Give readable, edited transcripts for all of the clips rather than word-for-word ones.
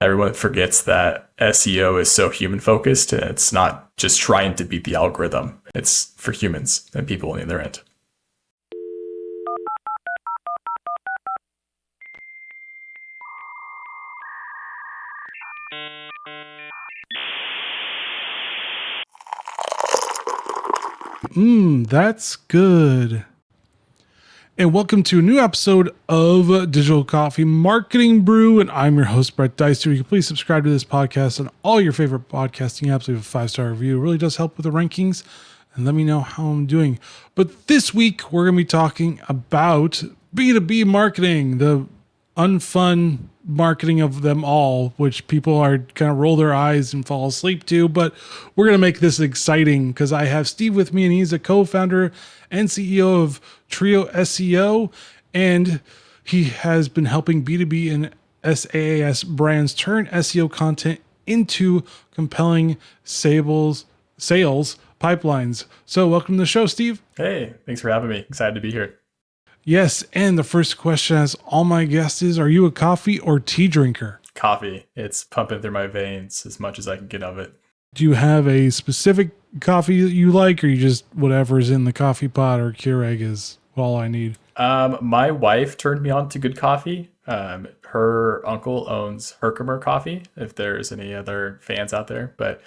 Everyone forgets that SEO is so human focused. It's not just trying to beat the algorithm. It's for humans and people on the other end. That's good. And welcome to a new episode of Digital Coffee Marketing Brew. And I'm your host, Brett Deister. You can please subscribe to this podcast on all your favorite podcasting apps. Leave a 5-star review. It really does help with the rankings. And let me know how I'm doing. But this week, we're going to be talking about B2B marketing, the unfun marketing of them all, which people are kind of roll their eyes and fall asleep to. But we're going to make this exciting because I have Steve with me, and he's a co-founder and CEO of Trio SEO. And he has been helping B2B and SaaS brands turn SEO content into compelling sales pipelines. So welcome to the show, Steve. Hey, thanks for having me. Excited to be here. Yes, and the first question, as all my guests, is: are you a coffee or tea drinker? Coffee. It's pumping through my veins as much as I can get of it. Do you have a specific coffee that you like, or you just whatever's in the coffee pot or Keurig is all I need? My wife turned me on to good coffee. Her uncle owns Herkimer Coffee, if there's any other fans out there, but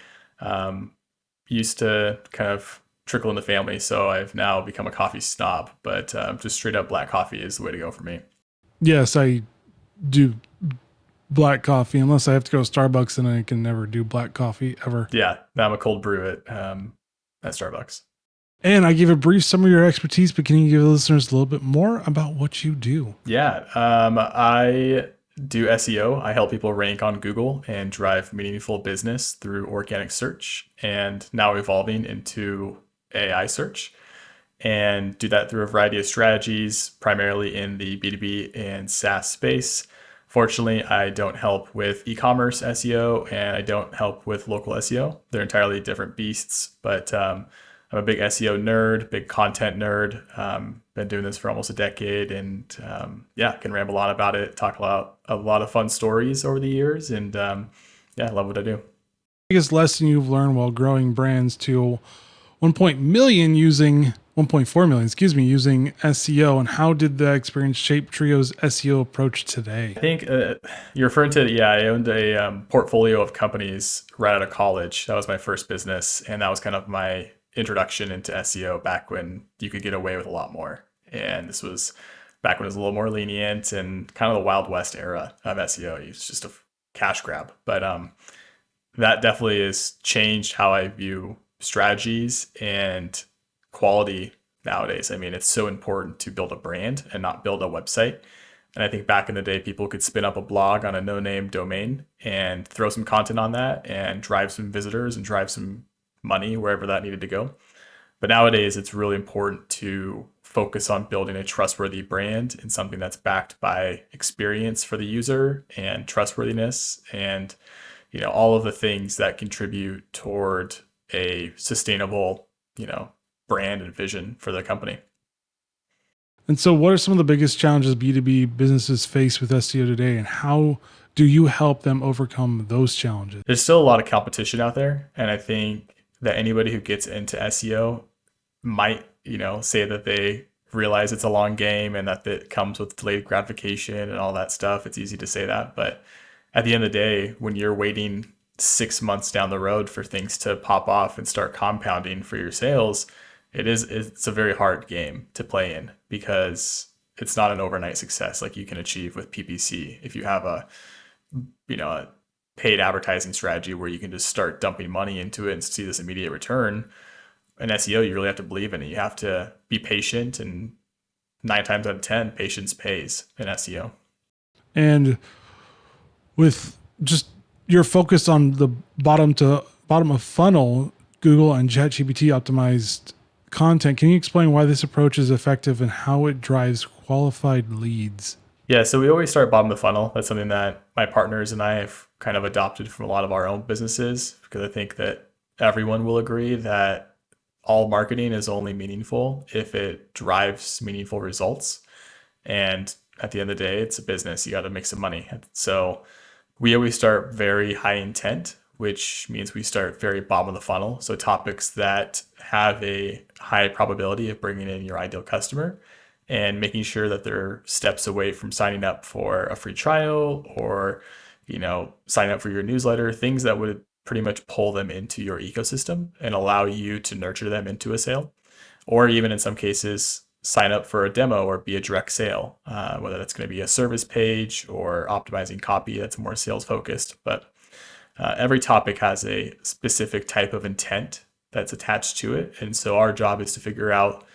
used to kind of trickle in the family, so I've now become a coffee snob, but just straight up black coffee is the way to go for me. Yes, I do black coffee unless I have to go to Starbucks, and I can never do black coffee ever. Yeah, I'm a cold brew at Starbucks. And I gave a brief summary of your expertise, but can you give the listeners a little bit more about what you do? Yeah, I do SEO. I help people rank on Google and drive meaningful business through organic search, and now evolving into AI search, and do that through a variety of strategies, primarily in the B2B and SaaS space. Fortunately, I don't help with e-commerce SEO, and I don't help with local SEO. They're entirely different beasts, but I'm a big SEO nerd, big content nerd. Been doing this for almost a decade, and can ramble on about it, talk about a lot of fun stories over the years, and I love what I do. Biggest lesson you've learned while growing brands to 1.4 million using SEO, and how did that experience shape Trio's SEO approach today? I think you're referring to, I owned a portfolio of companies right out of college. That was my first business, and that was kind of my introduction into SEO back when you could get away with a lot more. And this was back when it was a little more lenient and kind of the Wild West era of SEO. It's just a cash grab. But that definitely has changed how I view strategies and quality nowadays. I mean, it's so important to build a brand and not build a website. And I think back in the day, people could spin up a blog on a no-name domain and throw some content on that and drive some visitors and drive some money wherever that needed to go. But nowadays, it's really important to focus on building a trustworthy brand and something that's backed by experience for the user and trustworthiness, and all of the things that contribute toward a sustainable, brand and vision for the company. And so what are some of the biggest challenges B2B businesses face with SEO today, and how do you help them overcome those challenges? There's still a lot of competition out there, and I think that anybody who gets into SEO might, say that they realize it's a long game and that it comes with delayed gratification and all that stuff. It's easy to say that, but at the end of the day, when you're waiting 6 months down the road for things to pop off and start compounding for your sales, it's a very hard game to play in, because it's not an overnight success like you can achieve with PPC. If you have a paid advertising strategy where you can just start dumping money into it and see this immediate return, in SEO, you really have to believe in it. You have to be patient, and 9 times out of 10, patience pays in SEO. And with just your focus on the bottom of funnel, Google and ChatGPT optimized content, can you explain why this approach is effective and how it drives qualified leads? Yeah, so we always start bottom of the funnel. That's something that my partners and I have kind of adopted from a lot of our own businesses, because I think that everyone will agree that all marketing is only meaningful if it drives meaningful results. And at the end of the day, it's a business. You got to make some money. So We always start very high intent, which means we start very bottom of the funnel. So topics that have a high probability of bringing in your ideal customer and making sure that they're steps away from signing up for a free trial or, signing up for your newsletter, things that would pretty much pull them into your ecosystem and allow you to nurture them into a sale. Or even in some cases, sign up for a demo or be a direct sale, whether that's going to be a service page or optimizing copy that's more sales focused. But every topic has a specific type of intent that's attached to it. And so our job is to figure out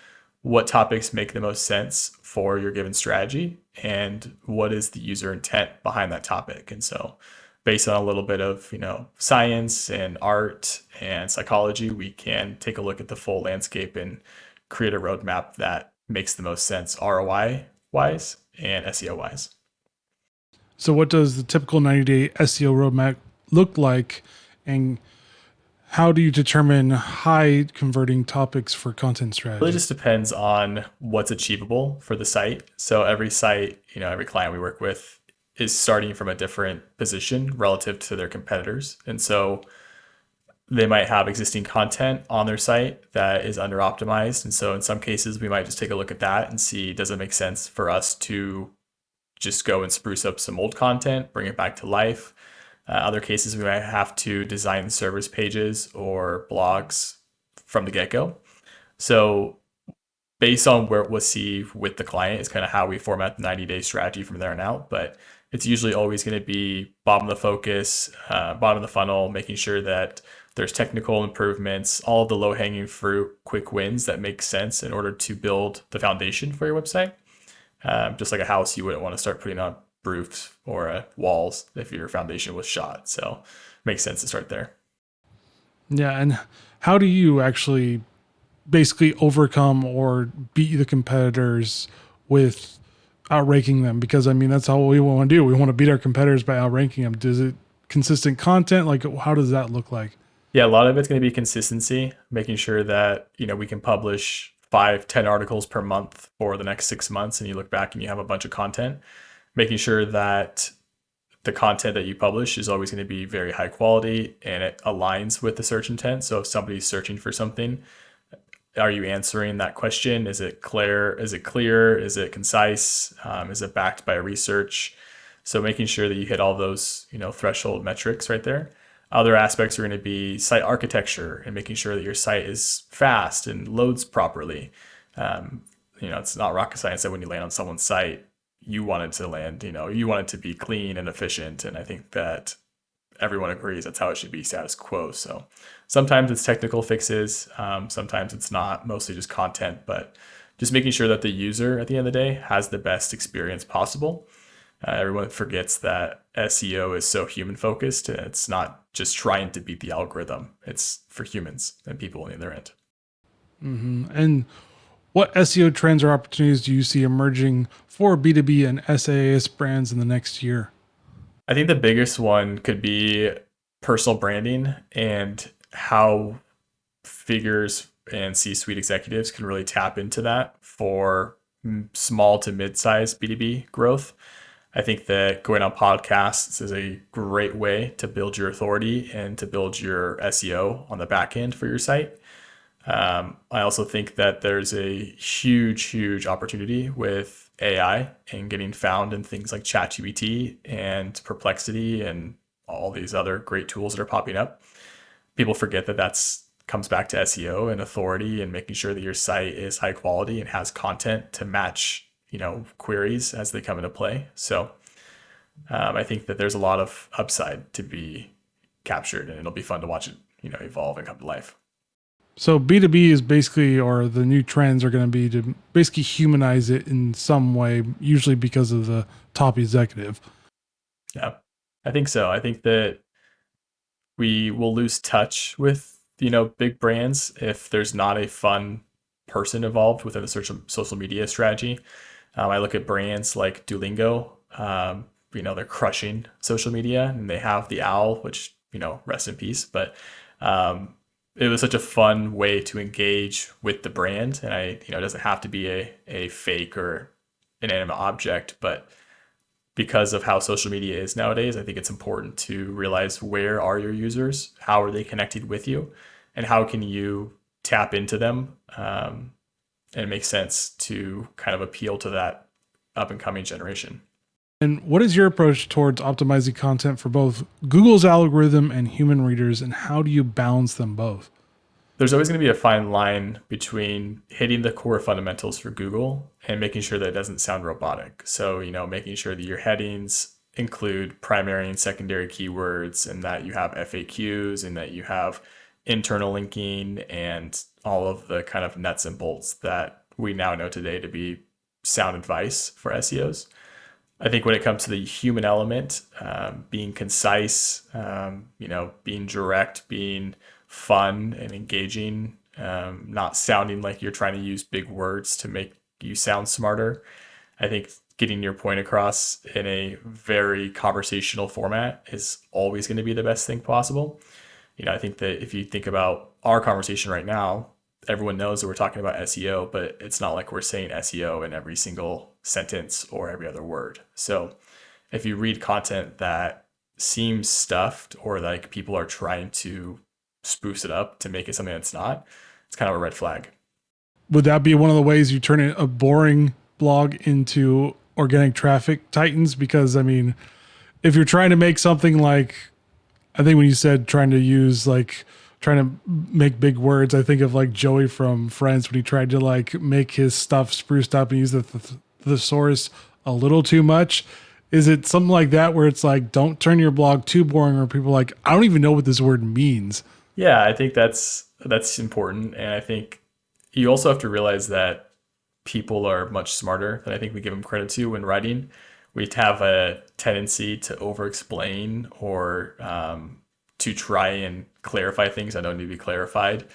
what topics make the most sense for your given strategy and what is the user intent behind that topic. And so based on a little bit of, science and art and psychology, we can take a look at the full landscape and create a roadmap that makes the most sense ROI wise and SEO wise. So what does the typical 90-day SEO roadmap look like, and how do you determine high converting topics for content strategy? It really just depends on what's achievable for the site. So every site, every client we work with is starting from a different position relative to their competitors. And so they might have existing content on their site that is under optimized. And so in some cases, we might just take a look at that and see, does it make sense for us to just go and spruce up some old content, bring it back to life? Other cases, we might have to design service pages or blogs from the get-go. So based on where we'll see with the client is kind of how we format the 90-day strategy from there on out. But it's usually always going to be bottom of the focus, bottom of the funnel, making sure that there's technical improvements, all of the low-hanging fruit, quick wins that make sense in order to build the foundation for your website. Just like a house, you wouldn't want to start putting on roofs or walls if your foundation was shot. So it makes sense to start there. Yeah. And how do you actually basically overcome or beat the competitors with outranking them? Because that's all we want to do. We want to beat our competitors by outranking them. Does it consistent content? Like, how does that look like? Yeah, a lot of it's going to be consistency, making sure that, we can publish 5-10 articles per month for the next 6 months. And you look back and you have a bunch of content, making sure that the content that you publish is always going to be very high quality and it aligns with the search intent. So if somebody's searching for something, are you answering that question? Is it clear? Is it clear? Is it concise? Is it backed by research? So making sure that you hit all those, threshold metrics right there. Other aspects are going to be site architecture and making sure that your site is fast and loads properly. It's not rocket science that when you land on someone's site, you want it to land, you want it to be clean and efficient. And I think that everyone agrees that's how it should be, status quo. So sometimes it's technical fixes, sometimes it's not, mostly just content, but just making sure that the user at the end of the day has the best experience possible. Everyone forgets that SEO is so human focused. It's not just trying to beat the algorithm. It's for humans and people on the other end. Mm-hmm. And what SEO trends or opportunities do you see emerging for B2B and SaaS brands in the next year? I think the biggest one could be personal branding and how figures and C-suite executives can really tap into that for small to mid-sized B2B growth. I think that going on podcasts is a great way to build your authority and to build your SEO on the back end for your site. I also think that there's a huge opportunity with AI and getting found in things like ChatGPT and Perplexity and all these other great tools that are popping up. People forget that comes back to SEO and authority and making sure that your site is high quality and has content to match, queries as they come into play. So I think that there's a lot of upside to be captured, and it'll be fun to watch it, evolve and come to life. So B2B is basically, or the new trends are going to be to basically humanize it in some way, usually because of the top executive. Yeah, I think so. I think that we will lose touch with, big brands if there's not a fun person involved within the social media strategy. I look at brands like Duolingo, they're crushing social media and they have the owl, which, rest in peace. But it was such a fun way to engage with the brand. And it doesn't have to be a fake or inanimate object, but because of how social media is nowadays, I think it's important to realize where are your users, how are they connected with you, and how can you tap into them. And it makes sense to kind of appeal to that up and coming generation. And what is your approach towards optimizing content for both Google's algorithm and human readers, and how do you balance them both? There's always going to be a fine line between hitting the core fundamentals for Google and making sure that it doesn't sound robotic. So, making sure that your headings include primary and secondary keywords, and that you have FAQs, and that you have internal linking and all of the kind of nuts and bolts that we now know today to be sound advice for SEOs. I think when it comes to the human element, being concise, being direct, being fun and engaging, not sounding like you're trying to use big words to make you sound smarter. I think getting your point across in a very conversational format is always going to be the best thing possible. I think that if you think about our conversation right now, everyone knows that we're talking about SEO, but it's not like we're saying SEO in every single sentence or every other word. So if you read content that seems stuffed, or like people are trying to spruce it up to make it something that's not, it's kind of a red flag. Would that be one of the ways you turn a boring blog into organic traffic titans? Because if you're trying to make something like, I think when you said trying to make big words, I think of like Joey from Friends when he tried to like make his stuff spruced up and use the thesaurus a little too much. Is it something like that where it's like, don't turn your blog too boring, or people are like, I don't even know what this word means? Yeah, I think that's important. And I think you also have to realize that people are much smarter than I think we give them credit to when writing. We have a tendency to over explain, or to try and clarify things that don't need to be clarified,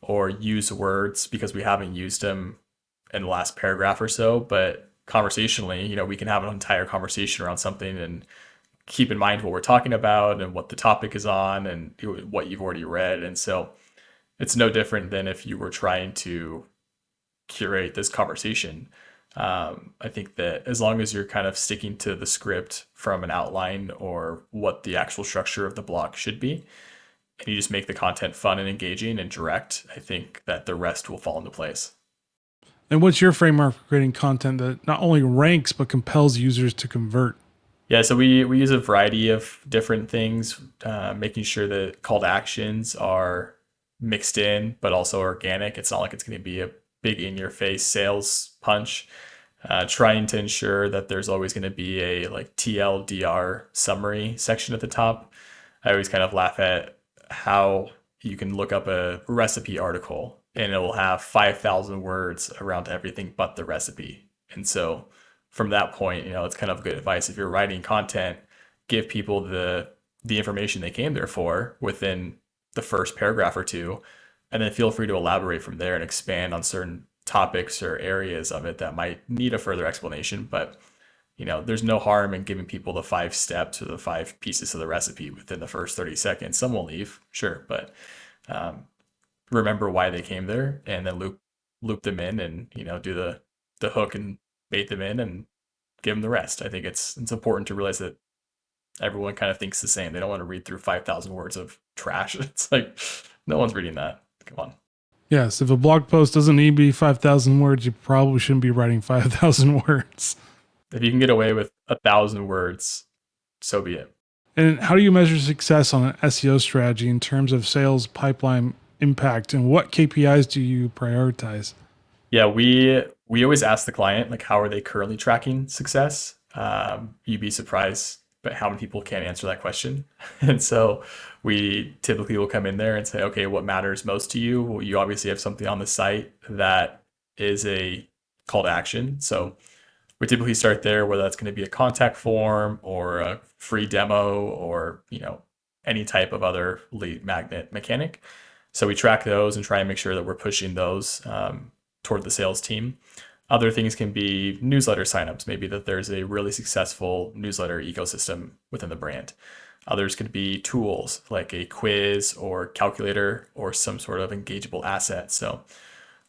or use words because we haven't used them in the last paragraph or so. But conversationally, we can have an entire conversation around something and keep in mind what we're talking about and what the topic is on and what you've already read. And so it's no different than if you were trying to curate this conversation. I think that as long as you're kind of sticking to the script from an outline or what the actual structure of the blog should be, and you just make the content fun and engaging and direct, I think that the rest will fall into place. And what's your framework for creating content that not only ranks but compels users to convert? Yeah, so we use a variety of different things, making sure that call to actions are mixed in, but also organic. It's not like it's going to be a big in-your-face sales punch. Trying to ensure that there's always going to be a like TLDR summary section at the top. I always kind of laugh at how you can look up a recipe article and it will have 5,000 words around everything but the recipe. And so from that point, it's kind of good advice. If you're writing content, give people the information they came there for within the first paragraph or two, and then feel free to elaborate from there and expand on certain topics or areas of it that might need a further explanation. But there's no harm in giving people the 5 steps or the 5 pieces of the recipe within the first 30 seconds. Some will leave, sure, but remember why they came there, and then loop them in, and do the hook and bait them in and give them the rest. I think it's important to realize that everyone kind of thinks the same. They don't want to read through 5,000 words of trash. It's like, no one's reading that. Come on. Yes, if a blog post doesn't need to be 5,000 words, you probably shouldn't be writing 5,000 words. If you can get away with 1,000 words, so be it. And how do you measure success on an SEO strategy in terms of sales pipeline impact, and what KPIs do you prioritize? Yeah, we always ask the client, like, how are they currently tracking success? You'd be surprised but how many people can't answer that question. And so we typically will come in there and say, okay, what matters most to you? Well, you obviously have something on the site that is a call to action. So we typically start there, whether that's going to be a contact form or a free demo or, any type of other lead magnet mechanic. So we track those and try and make sure that we're pushing those toward the sales team. Other things can be newsletter signups, maybe that there's a really successful newsletter ecosystem within the brand. Others could be tools like a quiz or calculator or some sort of engageable asset. So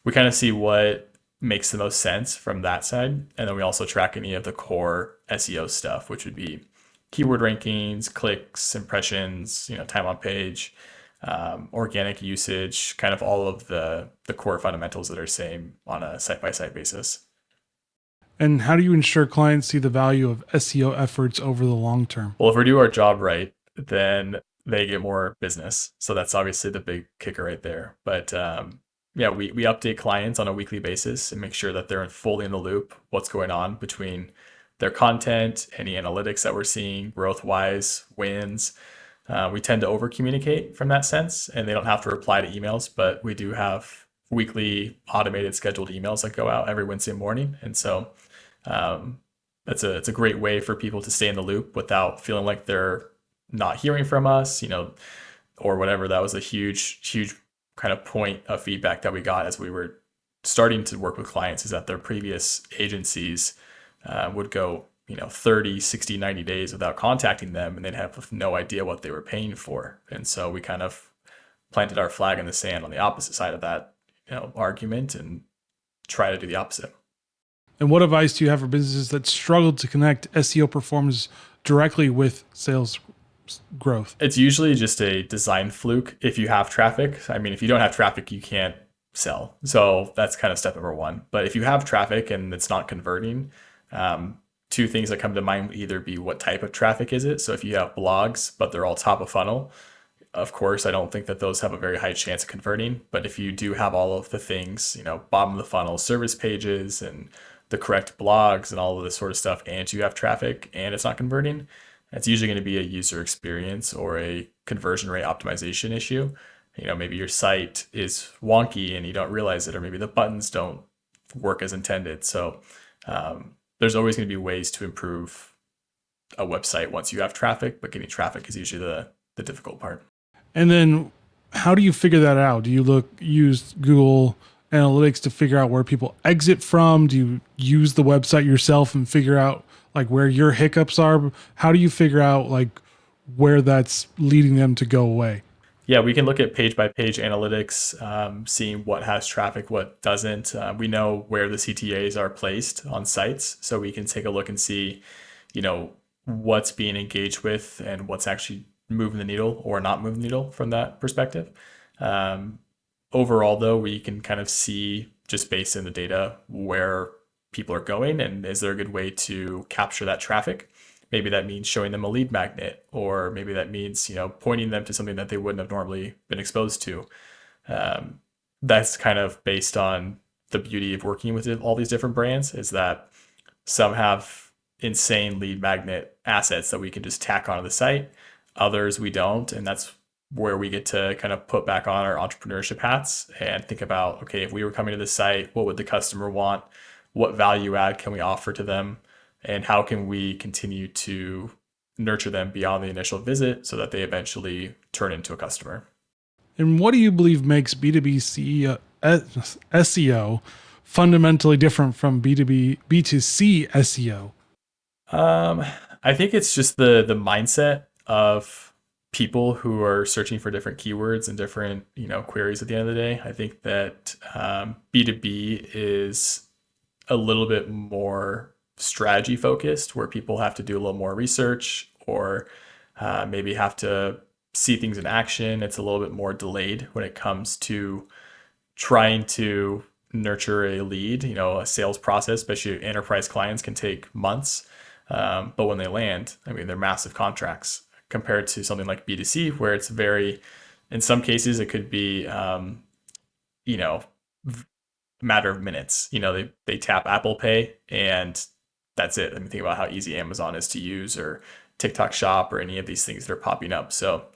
we kind of see what makes the most sense from that side. And then we also track any of the core SEO stuff, which would be keyword rankings, clicks, impressions, time on page, organic usage, kind of all of the core fundamentals that are same on a site by site basis. And how do you ensure clients see the value of SEO efforts over the long term? Well, if we do our job right, then they get more business. So that's obviously the big kicker right there. But yeah, we update clients on a weekly basis and make sure that they're fully in the loop, what's going on between their content, any analytics that we're seeing, growth wise, wins. We tend to over communicate from that sense, and they don't have to reply to emails, but we do have weekly automated scheduled emails that go out every Wednesday morning. And so um, it's a great way for people to stay in the loop without feeling like they're not hearing from us, or whatever. That was a huge kind of point of feedback that we got as we were starting to work with clients, is that their previous agencies would go 30, 60, 90 days without contacting them, and they'd have no idea what they were paying for. And so we kind of planted our flag in the sand on the opposite side of that argument and try to do the opposite. And what advice do you have for businesses that struggle to connect SEO performance directly with sales growth? It's usually just a design fluke if you have traffic. I mean, if you don't have traffic, you can't sell. So that's kind of step number one. But if you have traffic and it's not converting, two things that come to mind would either be what type of traffic is it. So if you have blogs, but they're all top of funnel, of course, I don't think that those have a very high chance of converting. But if you do have all of the things, bottom of the funnel service pages and the correct blogs and all of this sort of stuff, and you have traffic and it's not converting, it's usually going to be a user experience or a conversion rate optimization issue. Maybe your site is wonky and you don't realize it, or maybe the buttons don't work as intended. So there's always going to be ways to improve a website once you have traffic, but getting traffic is usually the difficult part. And then how do you figure that out? Do you use Google Analytics to figure out where people exit from? Do you use the website yourself and figure out like where your hiccups are? How do you figure out like where that's leading them to go away? Yeah, we can look at page by page analytics, seeing what has traffic, what doesn't. We know where the CTAs are placed on sites, so we can take a look and see, what's being engaged with and what's actually moving the needle or not moving the needle from that perspective. Overall, though, we can kind of see just based on the data where people are going and is there a good way to capture that traffic. Maybe that means showing them a lead magnet, or maybe that means pointing them to something that they wouldn't have normally been exposed to. That's kind of based on the beauty of working with all these different brands, is that some have insane lead magnet assets that we can just tack onto the site. Others we don't, and that's where we get to kind of put back on our entrepreneurship hats and think about, okay, if we were coming to the site, what would the customer want? What value add can we offer to them? And how can we continue to nurture them beyond the initial visit so that they eventually turn into a customer? And what do you believe makes B2B SEO fundamentally different from B2C SEO? I think it's just the mindset of people who are searching for different keywords and different queries at the end of the day. I think that B2B is a little bit more strategy focused, where people have to do a little more research, or maybe have to see things in action. It's a little bit more delayed when it comes to trying to nurture a lead. A sales process, especially enterprise clients, can take months. But when they land, I mean, they're massive contracts compared to something like B2C, where it's in some cases, it could be, matter of minutes. They tap Apple Pay and that's it. I mean, think about how easy Amazon is to use, or TikTok Shop, or any of these things that are popping up. So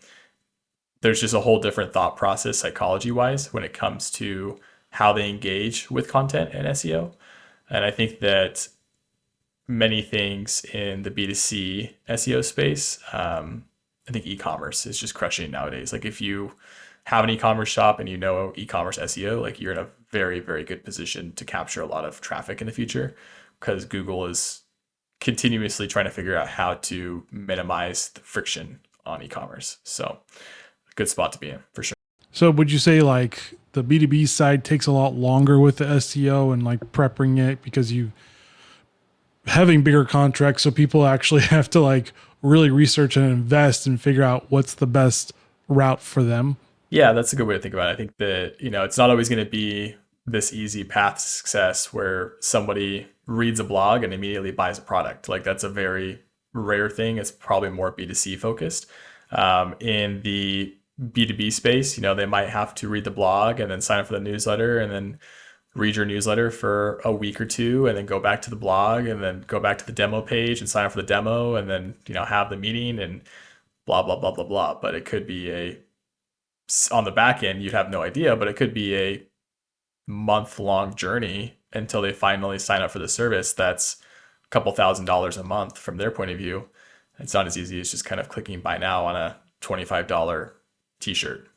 there's just a whole different thought process psychology wise when it comes to how they engage with content and SEO. And I think that many things in the B2C SEO space, I think e-commerce is just crushing nowadays. Like if you have an e-commerce shop and e-commerce SEO, like you're in a very, very good position to capture a lot of traffic in the future, because Google is continuously trying to figure out how to minimize the friction on e-commerce. So good spot to be in for sure. So would you say like the B2B side takes a lot longer with the SEO and like prepping it because you having bigger contracts. So people actually have to like really research and invest and figure out what's the best route for them. Yeah, that's a good way to think about it. I think that, it's not always going to be this easy path to success where somebody reads a blog and immediately buys a product. Like that's a very rare thing. It's probably more B2C focused. In the B2B space, they might have to read the blog and then sign up for the newsletter and then read your newsletter for a week or two and then go back to the blog and then go back to the demo page and sign up for the demo and then, have the meeting and blah, blah, blah, blah, blah. But it could be on the back end, you'd have no idea, but it could be a month-long journey until they finally sign up for the service. That's a couple $1,000s a month from their point of view. It's not as easy as just kind of clicking buy now on a $25 t-shirt.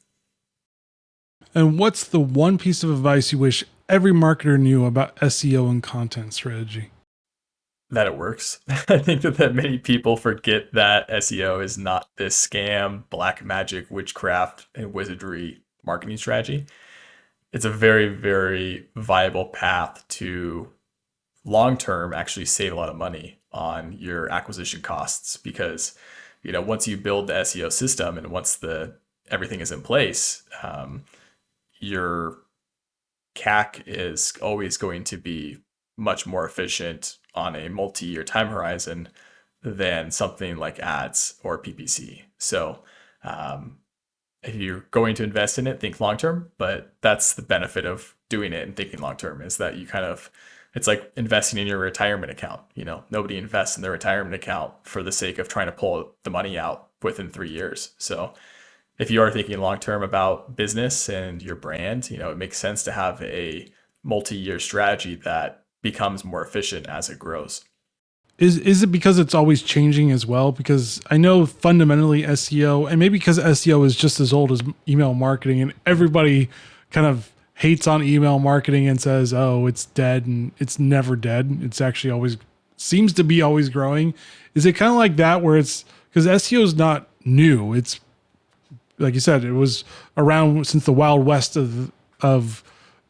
And what's the one piece of advice you wish every marketer knew about SEO and content strategy? That it works. I think that many people forget that SEO is not this scam, black magic, witchcraft, and wizardry marketing strategy. It's a very, very viable path to long-term actually save a lot of money on your acquisition costs because, once you build the SEO system and once everything is in place, your CAC is always going to be much more efficient on a multi-year time horizon than something like ads or PPC. So if you're going to invest in it, think long-term, but that's the benefit of doing it and thinking long-term is that it's like investing in your retirement account. Nobody invests in their retirement account for the sake of trying to pull the money out within 3 years. So if you are thinking long-term about business and your brand, it makes sense to have a multi-year strategy that becomes more efficient as it grows. Is it because it's always changing as well? Because I know fundamentally SEO, and maybe because SEO is just as old as email marketing, and everybody kind of hates on email marketing and says, oh, it's dead, and it's never dead. It's actually always seems to be always growing. Is it kind of like that where it's because SEO is not new? It's like you said, it was around since the Wild West of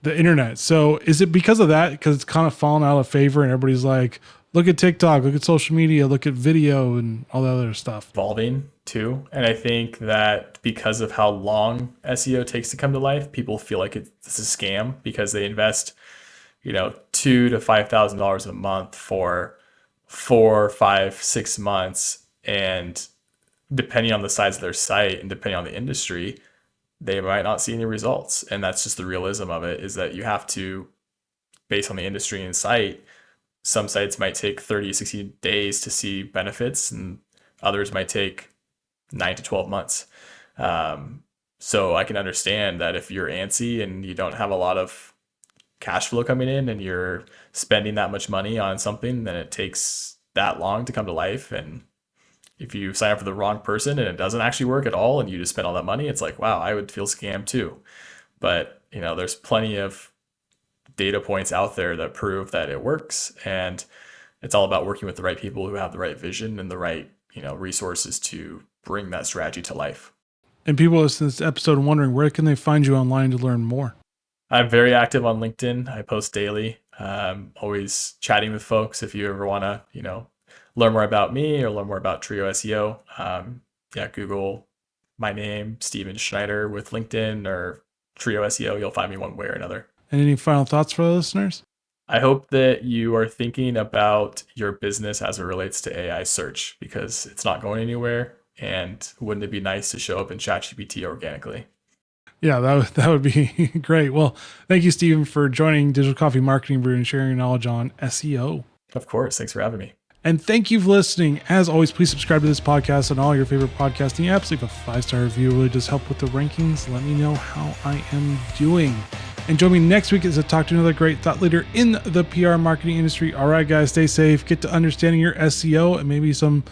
the internet. So is it because of that? Because it's kind of fallen out of favor and everybody's like, look at TikTok, look at social media, look at video and all that other stuff. Evolving too. And I think that because of how long SEO takes to come to life, people feel like it's a scam because they invest, $2,000 to $5,000 a month for 4, 5, 6 months. And depending on the size of their site and depending on the industry, they might not see any results. And that's just the realism of it is that you have to, based on the industry and site, some sites might take 30, 60 days to see benefits and others might take 9 to 12 months. So I can understand that if you're antsy and you don't have a lot of cash flow coming in and you're spending that much money on something, then it takes that long to come to life. And if you sign up for the wrong person and it doesn't actually work at all and you just spend all that money, it's like, wow, I would feel scammed too. But, there's plenty of data points out there that prove that it works. And it's all about working with the right people who have the right vision and the right, resources to bring that strategy to life. And people listening to this episode wondering, where can they find you online to learn more? I'm very active on LinkedIn. I post daily. Always chatting with folks. If you ever want to, learn more about me or learn more about Trio SEO, Google my name, Steven Schneider with LinkedIn or Trio SEO. You'll find me one way or another. And any final thoughts for the listeners? I hope that you are thinking about your business as it relates to AI search because it's not going anywhere. And wouldn't it be nice to show up in ChatGPT organically? Yeah, that would be great. Well, thank you, Steven, for joining Digital Coffee Marketing Brew and sharing your knowledge on SEO. Of course. Thanks for having me. And thank you for listening. As always, please subscribe to this podcast on all your favorite podcasting apps. Leave a 5-star review. It really does help with the rankings. Let me know how I am doing. And join me next week as I talk to another great thought leader in the PR marketing industry. All right, guys, stay safe. Get to understanding your SEO and maybe some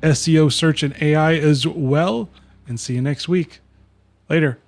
SEO search and AI as well. And see you next week. Later.